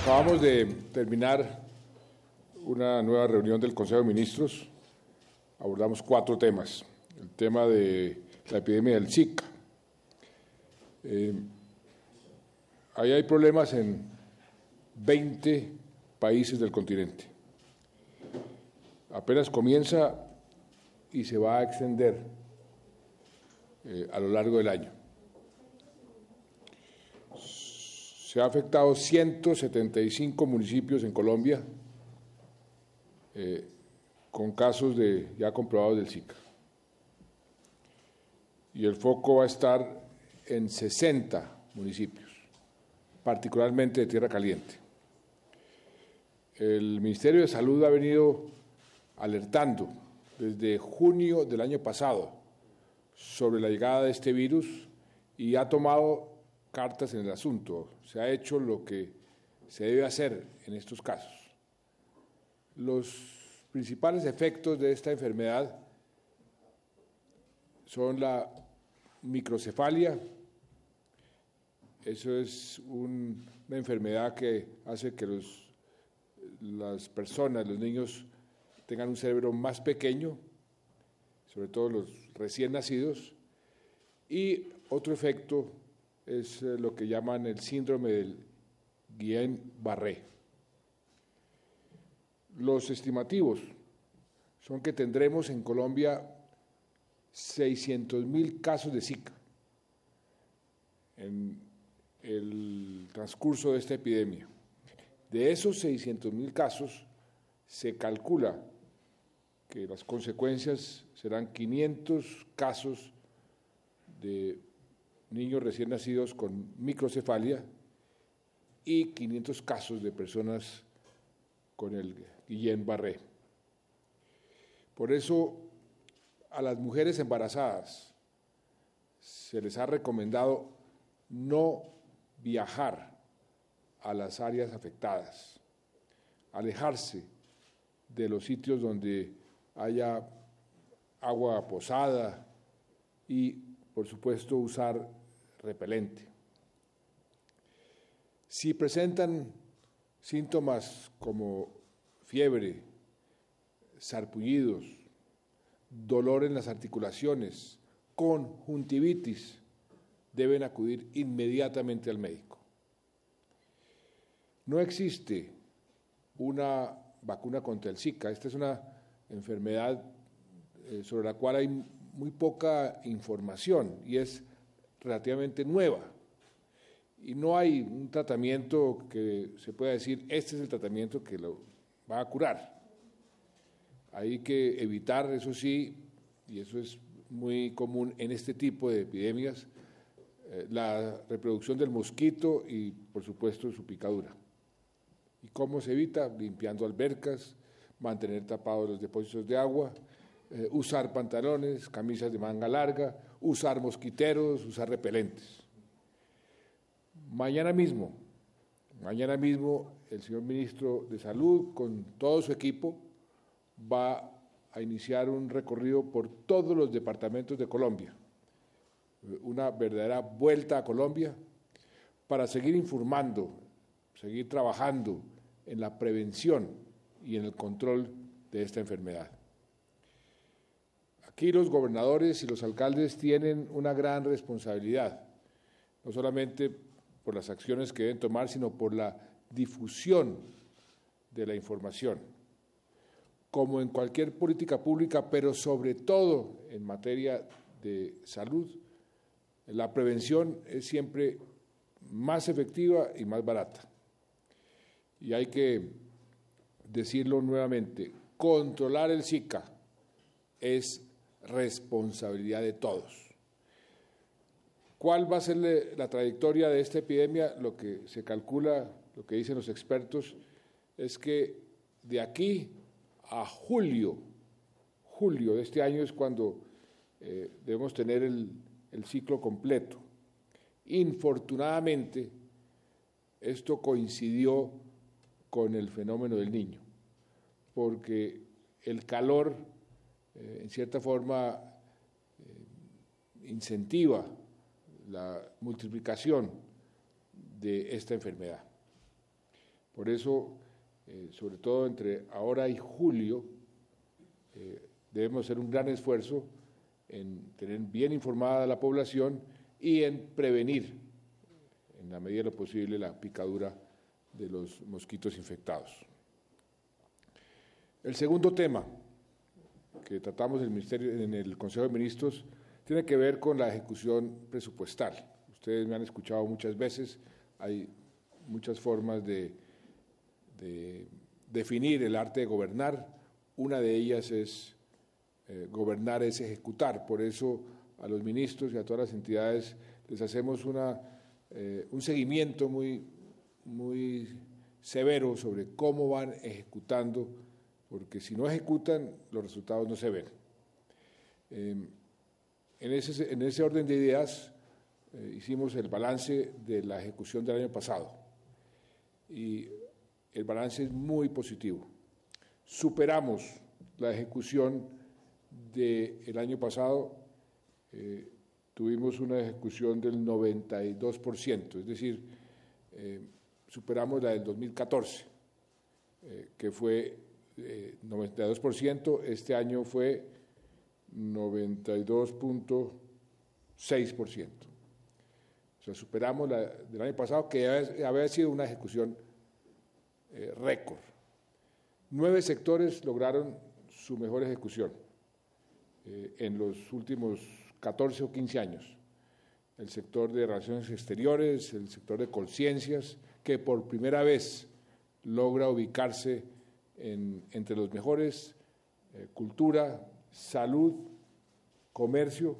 Acabamos de terminar una nueva reunión del Consejo de Ministros. Abordamos 4 temas. El tema de la epidemia del Zika. Ahí hay problemas en 20 países del continente. Apenas comienza y se va a extender a lo largo del año. Se ha afectado 175 municipios en Colombia con casos ya comprobados del Zika. Y el foco va a estar en 60 municipios, particularmente de Tierra Caliente. El Ministerio de Salud ha venido alertando desde junio del año pasado sobre la llegada de este virus y ha tomado cartas en el asunto. Se ha hecho lo que se debe hacer en estos casos. Los principales efectos de esta enfermedad son la microcefalia. Eso es una enfermedad que hace que las personas, los niños, tengan un cerebro más pequeño, sobre todo los recién nacidos, y otro efecto es lo que llaman el síndrome del Guillain-Barré. Los estimativos son que tendremos en Colombia 600.000 casos de Zika en el transcurso de esta epidemia. De esos 600.000 casos, se calcula que las consecuencias serán 500 casos de niños recién nacidos con microcefalia y 500 casos de personas con el Guillain-Barré. Por eso, a las mujeres embarazadas se les ha recomendado no viajar a las áreas afectadas, alejarse de los sitios donde haya agua posada y, por supuesto, usar repelente. Si presentan síntomas como fiebre, sarpullidos, dolor en las articulaciones, conjuntivitis, deben acudir inmediatamente al médico. No existe una vacuna contra el Zika. Esta es una enfermedad sobre la cual hay muy poca información y es relativamente nueva. Y no hay un tratamiento que se pueda decir, este es el tratamiento que lo va a curar. Hay que evitar, eso sí, y eso es muy común en este tipo de epidemias, la reproducción del mosquito y, por supuesto, su picadura. ¿Y cómo se evita? Limpiando albercas, mantener tapados los depósitos de agua, usar pantalones, camisas de manga larga, usar mosquiteros, usar repelentes. Mañana mismo, el señor ministro de Salud, con todo su equipo, va a iniciar un recorrido por todos los departamentos de Colombia, una verdadera vuelta a Colombia para seguir informando, seguir trabajando en la prevención y en el control de esta enfermedad. Aquí los gobernadores y los alcaldes tienen una gran responsabilidad, no solamente por las acciones que deben tomar, sino por la difusión de la información. Como en cualquier política pública, pero sobre todo en materia de salud, la prevención es siempre más efectiva y más barata. Y hay que decirlo nuevamente, controlar el Zika es responsabilidad de todos. ¿Cuál va a ser la trayectoria de esta epidemia? Lo que se calcula, lo que dicen los expertos, es que de aquí a julio de este año es cuando debemos tener el ciclo completo. Infortunadamente, esto coincidió con el fenómeno del Niño, porque el calor, en cierta forma, incentiva la multiplicación de esta enfermedad. Por eso, sobre todo entre ahora y julio, debemos hacer un gran esfuerzo en tener bien informada a la población y en prevenir, en la medida de lo posible, la picadura de los mosquitos infectados. El segundo tema que tratamos en el Consejo de Ministros tiene que ver con la ejecución presupuestal. Ustedes me han escuchado muchas veces, hay muchas formas de definir el arte de gobernar. Una de ellas es gobernar es ejecutar. Por eso a los ministros y a todas las entidades les hacemos un seguimiento muy severo sobre cómo van ejecutando, porque si no ejecutan, los resultados no se ven. En ese orden de ideas, hicimos el balance de la ejecución del año pasado y el balance es muy positivo. Superamos la ejecución del año pasado, tuvimos una ejecución del 92%, es decir, superamos la del 2014, que fue 92%, este año fue 92.6%. O sea, superamos la del año pasado, que había sido una ejecución récord. 9 sectores lograron su mejor ejecución en los últimos 14 o 15 años. El sector de relaciones exteriores, el sector de conciencias, que por primera vez logra ubicarse entre los mejores, cultura, salud, comercio,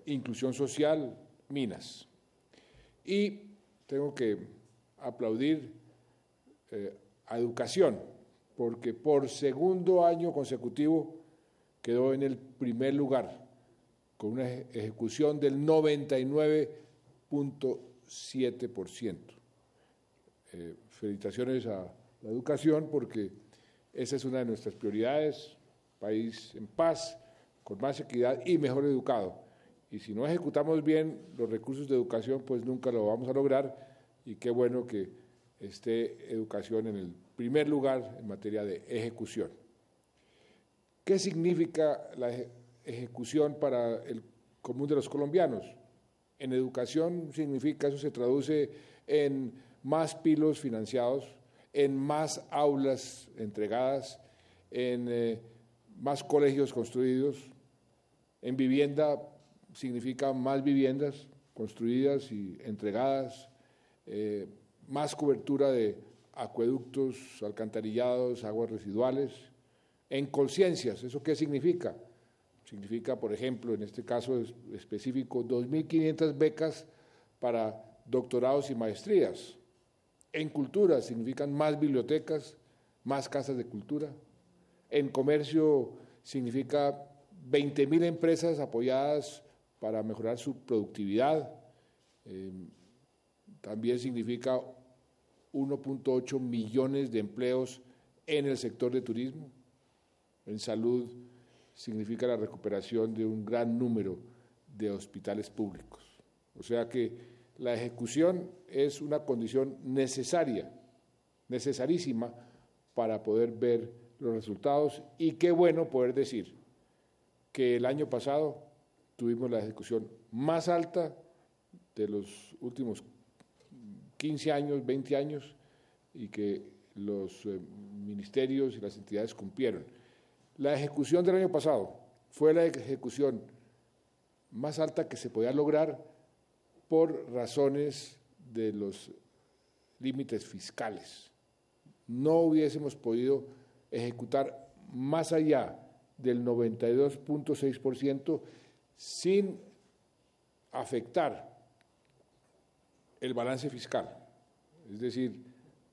inclusión social, minas. Y tengo que aplaudir a educación, porque por segundo año consecutivo quedó en el primer lugar, con una ejecución del 99.7%. Felicitaciones a la educación, porque esa es una de nuestras prioridades, país en paz, con más equidad y mejor educado. Y si no ejecutamos bien los recursos de educación, pues nunca lo vamos a lograr, y qué bueno que esté educación en el primer lugar en materia de ejecución. ¿Qué significa la ejecución para el común de los colombianos? En educación significa, eso se traduce en más pilos financiados, en más aulas entregadas, en más colegios construidos. En vivienda significa más viviendas construidas y entregadas, más cobertura de acueductos, alcantarillados, aguas residuales. En conciencias, ¿eso qué significa? Significa, por ejemplo, en este caso específico, 2.500 becas para doctorados y maestrías. En cultura significan más bibliotecas, más casas de cultura. En comercio significa 20.000 empresas apoyadas para mejorar su productividad. También significa 1.8 millones de empleos en el sector de turismo. En salud significa la recuperación de un gran número de hospitales públicos. O sea que la ejecución es una condición necesaria, necesarísima para poder ver los resultados, y qué bueno poder decir que el año pasado tuvimos la ejecución más alta de los últimos 15 años, 20 años, y que los ministerios y las entidades cumplieron. La ejecución del año pasado fue la ejecución más alta que se podía lograr por razones de los límites fiscales. No hubiésemos podido ejecutar más allá del 92.6% sin afectar el balance fiscal. Es decir,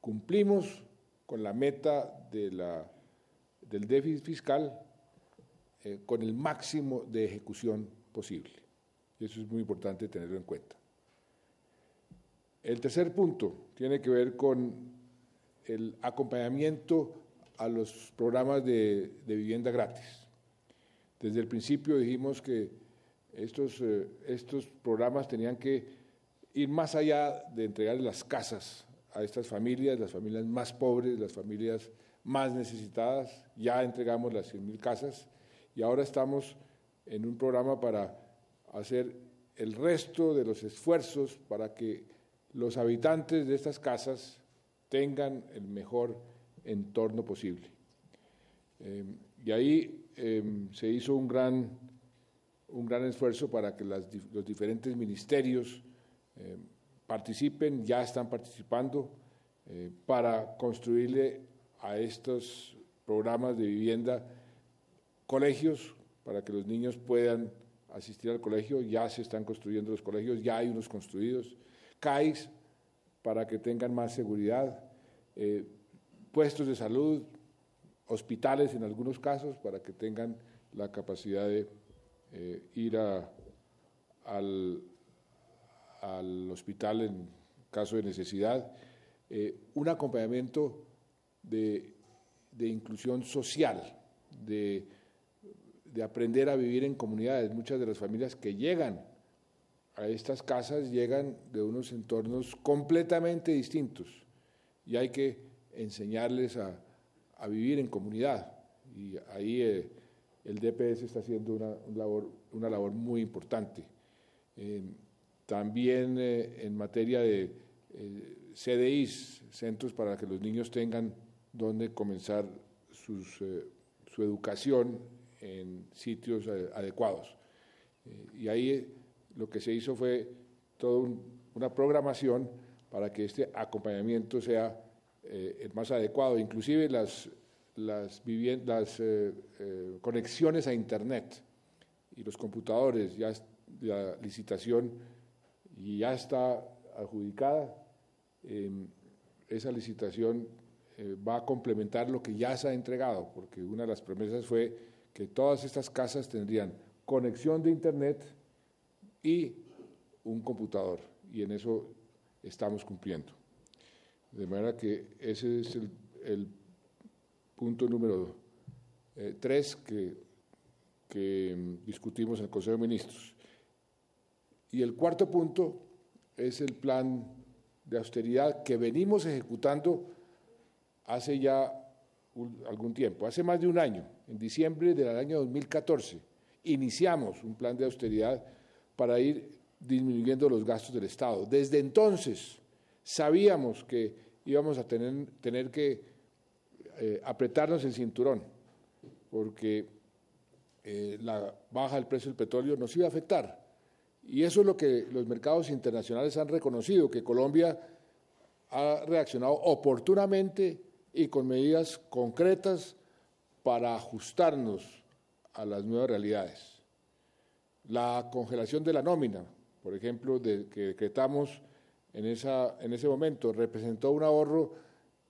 cumplimos con la meta del déficit fiscal con el máximo de ejecución posible. Y eso es muy importante tenerlo en cuenta. El tercer punto tiene que ver con el acompañamiento a los programas de vivienda gratis. Desde el principio dijimos que estos programas tenían que ir más allá de entregar las casas a estas familias, las familias más pobres, las familias más necesitadas. Ya entregamos las 100.000 casas y ahora estamos en un programa para hacer el resto de los esfuerzos para que los habitantes de estas casas tengan el mejor entorno posible. Y ahí se hizo un gran esfuerzo para que los diferentes ministerios participen, ya están participando, para construirle a estos programas de vivienda colegios para que los niños puedan asistir al colegio. Ya se están construyendo los colegios, ya hay unos construidos, CAIS para que tengan más seguridad, puestos de salud, hospitales en algunos casos para que tengan la capacidad de ir al hospital en caso de necesidad, un acompañamiento de inclusión social, de aprender a vivir en comunidades. Muchas de las familias que llegan a estas casas llegan de unos entornos completamente distintos y hay que enseñarles a vivir en comunidad. Y ahí el DPS está haciendo una labor muy importante. También en materia de CDIs, centros para que los niños tengan donde comenzar su educación en sitios adecuados. Y ahí lo que se hizo fue toda una programación para que este acompañamiento sea el más adecuado. Inclusive las conexiones a Internet y los computadores, ya la licitación ya está adjudicada. Esa licitación va a complementar lo que ya se ha entregado, porque una de las promesas fue que todas estas casas tendrían conexión de Internet y un computador, y en eso estamos cumpliendo. De manera que ese es el punto número 3 que discutimos en el Consejo de Ministros. Y el cuarto punto es el plan de austeridad que venimos ejecutando hace ya algún tiempo, hace más de un año. En diciembre del año 2014 iniciamos un plan de austeridad para ir disminuyendo los gastos del Estado. Desde entonces sabíamos que íbamos a tener que apretarnos el cinturón, porque la baja del precio del petróleo nos iba a afectar. Y eso es lo que los mercados internacionales han reconocido, que Colombia ha reaccionado oportunamente y con medidas concretas para ajustarnos a las nuevas realidades. La congelación de la nómina, por ejemplo, que decretamos en ese momento, representó un ahorro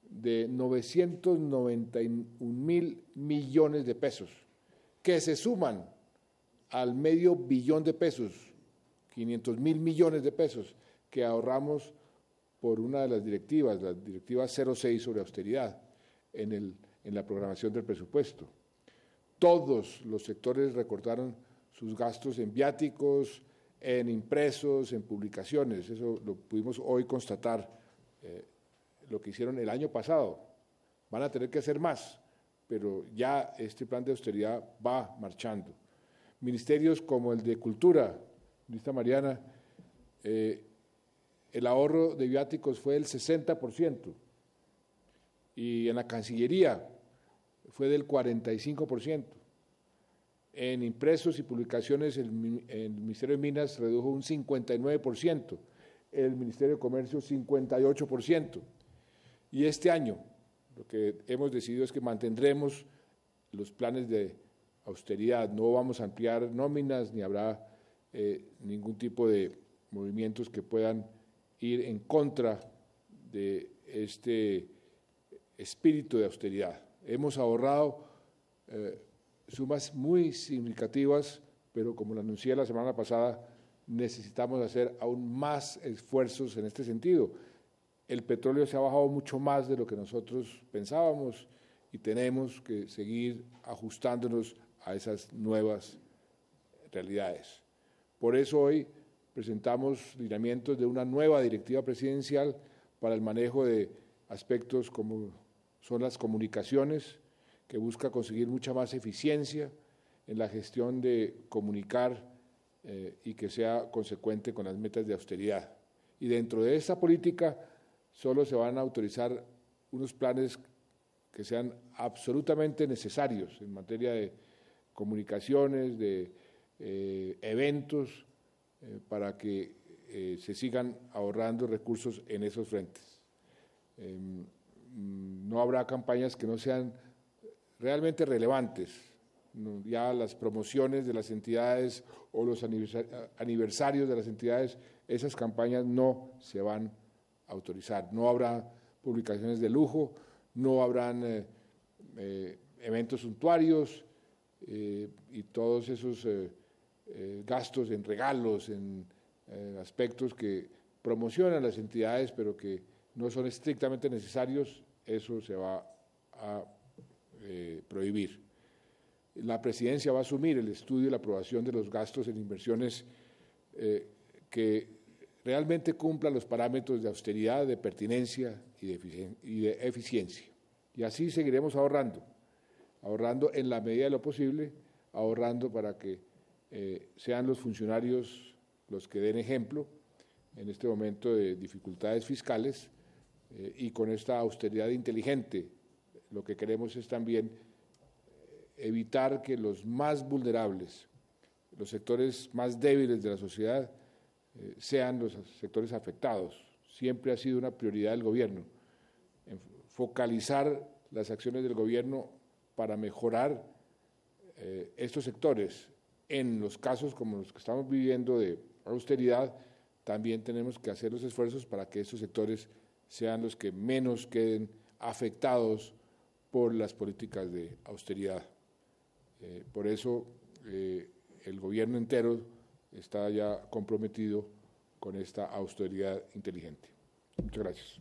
de 991.000 millones de pesos, que se suman al $500 billion de pesos, 500.000 millones de pesos, que ahorramos por una de las directivas, la directiva 06 sobre austeridad, en la programación del presupuesto. Todos los sectores recortaron sus gastos en viáticos, en impresos, en publicaciones. Eso lo pudimos hoy constatar, lo que hicieron el año pasado. Van a tener que hacer más, pero ya este plan de austeridad va marchando. Ministerios como el de Cultura, ministra Mariana, el ahorro de viáticos fue del 60%, y en la Cancillería fue del 45%. En impresos y publicaciones el Ministerio de Minas redujo un 59%, el Ministerio de Comercio 58%. Y este año lo que hemos decidido es que mantendremos los planes de austeridad, no vamos a ampliar nóminas ni habrá ningún tipo de movimientos que puedan ir en contra de este espíritu de austeridad. Hemos ahorrado sumas muy significativas, pero como lo anuncié la semana pasada, necesitamos hacer aún más esfuerzos en este sentido. El petróleo se ha bajado mucho más de lo que nosotros pensábamos y tenemos que seguir ajustándonos a esas nuevas realidades. Por eso hoy presentamos lineamientos de una nueva directiva presidencial para el manejo de aspectos como son las comunicaciones, que busca conseguir mucha más eficiencia en la gestión de comunicar y que sea consecuente con las metas de austeridad. Y dentro de esta política solo se van a autorizar unos planes que sean absolutamente necesarios en materia de comunicaciones, de eventos, para que se sigan ahorrando recursos en esos frentes. No habrá campañas que no sean realmente relevantes. Ya las promociones de las entidades o los aniversarios de las entidades, esas campañas no se van a autorizar. No habrá publicaciones de lujo, no habrán eventos suntuarios y todos esos gastos en regalos, en aspectos que promocionan las entidades pero que no son estrictamente necesarios, eso se va a prohibir. La Presidencia va a asumir el estudio y la aprobación de los gastos en inversiones que realmente cumplan los parámetros de austeridad, de pertinencia y de eficiencia. Y así seguiremos ahorrando en la medida de lo posible, ahorrando para que sean los funcionarios los que den ejemplo en este momento de dificultades fiscales y con esta austeridad inteligente. Lo que queremos es también evitar que los más vulnerables, los sectores más débiles de la sociedad, sean los sectores afectados. Siempre ha sido una prioridad del gobierno focalizar las acciones del gobierno para mejorar estos sectores. En los casos como los que estamos viviendo de austeridad, también tenemos que hacer los esfuerzos para que estos sectores sean los que menos queden afectados por las políticas de austeridad. Por eso el gobierno entero está ya comprometido con esta austeridad inteligente. Muchas gracias.